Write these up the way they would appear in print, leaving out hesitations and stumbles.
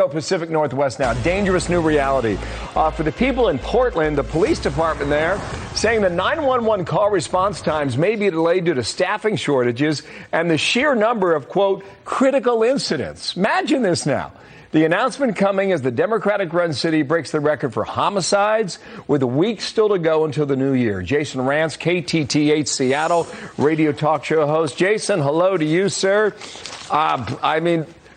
Pacific Northwest now. Dangerous new reality. For the people in Portland, the police department there saying the 911 call response times may be delayed due to staffing shortages and the sheer number of, quote, critical incidents. Imagine this now. The announcement coming as the Democratic-run city breaks the record for homicides with a week still to go until the new year. Jason Rantz, KTTH Seattle radio talk show host. Jason, hello to you, sir.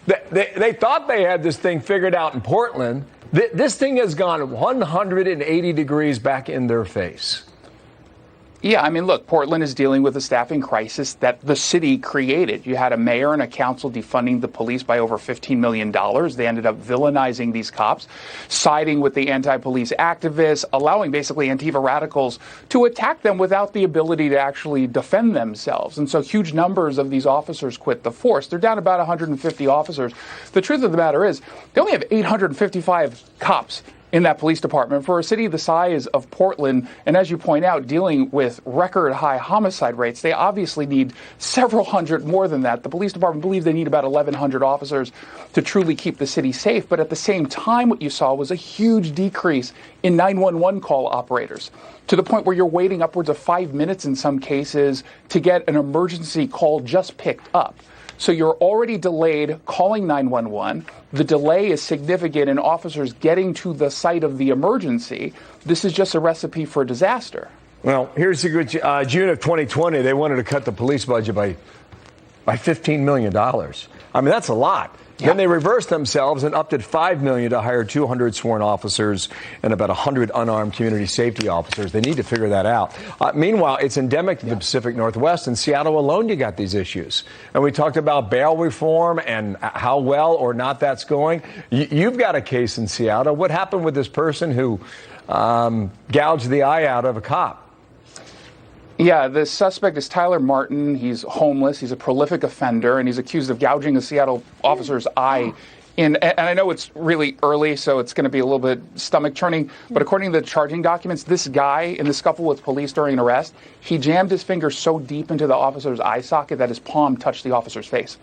They thought they had this thing figured out in Portland. This thing has gone 180 degrees back in their face. Yeah, I mean, look, Portland is dealing with a staffing crisis that the city created. You had a mayor and a council defunding the police by over $15 million. They ended up villainizing these cops, siding with the anti-police activists, allowing basically Antifa radicals to attack them without the ability to actually defend themselves. And so huge numbers of these officers quit the force. They're down about 150 officers. The truth of the matter is they only have 855 cops in that police department. For a city the size of Portland, and as you point out, dealing with record high homicide rates, they obviously need several hundred more than that. The police department believes they need about 1,100 officers to truly keep the city safe. But at the same time, what you saw was a huge decrease in 911 call operators, to the point where you're waiting upwards of 5 minutes in some cases to get an emergency call just picked up. So you're already delayed calling 911. The delay is significant in officers getting to the site of the emergency. This is just a recipe for disaster. Well, here's the good June of 2020, they wanted to cut the police budget by $15 million. I mean, that's a lot. Yeah. Then they reversed themselves and upped it $5 million to hire 200 sworn officers and about 100 unarmed community safety officers. They need to figure that out. Meanwhile, it's endemic to the Pacific Northwest. In Seattle alone, you got these issues. And we talked about bail reform and how well or not that's going. You've got a case in Seattle. What happened with this person who gouged the eye out of a cop? Yeah, the suspect is Tyler Martin. He's homeless. He's a prolific offender, and he's accused of gouging a Seattle officer's eye. And I know it's really early, so it's going to be a little bit stomach-churning, but according to the charging documents, this guy, in the scuffle with police during an arrest, he jammed his finger so deep into the officer's eye socket that his palm touched the officer's face.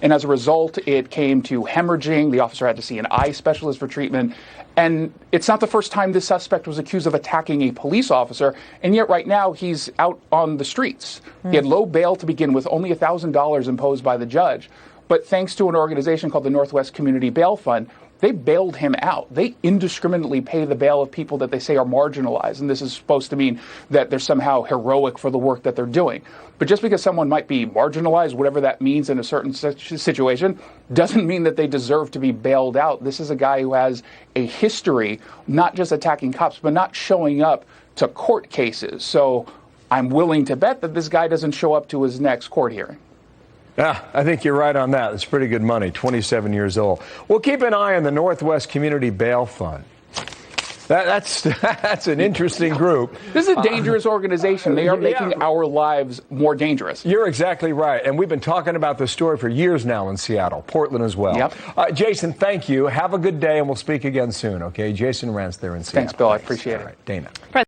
And as a result, it came to hemorrhaging. The officer had to see an eye specialist for treatment. And it's not the first time this suspect was accused of attacking a police officer, and yet right now he's out on the streets. He had low bail to begin with, only $1,000 imposed by the judge. But thanks to an organization called the Northwest Community Bail Fund, they bailed him out. They indiscriminately pay the bail of people that they say are marginalized. And this is supposed to mean that they're somehow heroic for the work that they're doing. But just because someone might be marginalized, whatever that means in a certain situation, doesn't mean that they deserve to be bailed out. This is a guy who has a history, not just attacking cops, but not showing up to court cases. So I'm willing to bet that this guy doesn't show up to his next court hearing. Yeah, I think you're right on that. It's pretty good money, 27 years old. We'll keep an eye on the Northwest Community Bail Fund. That's an interesting group. This is a dangerous organization. They are making our lives more dangerous. You're exactly right. And we've been talking about this story for years now in Seattle, Portland as well. Yep. Jason, thank you. Have a good day, and we'll speak again soon, okay? Jason Rantz there in Seattle. Thanks, Bill. I appreciate it. All right, Dana.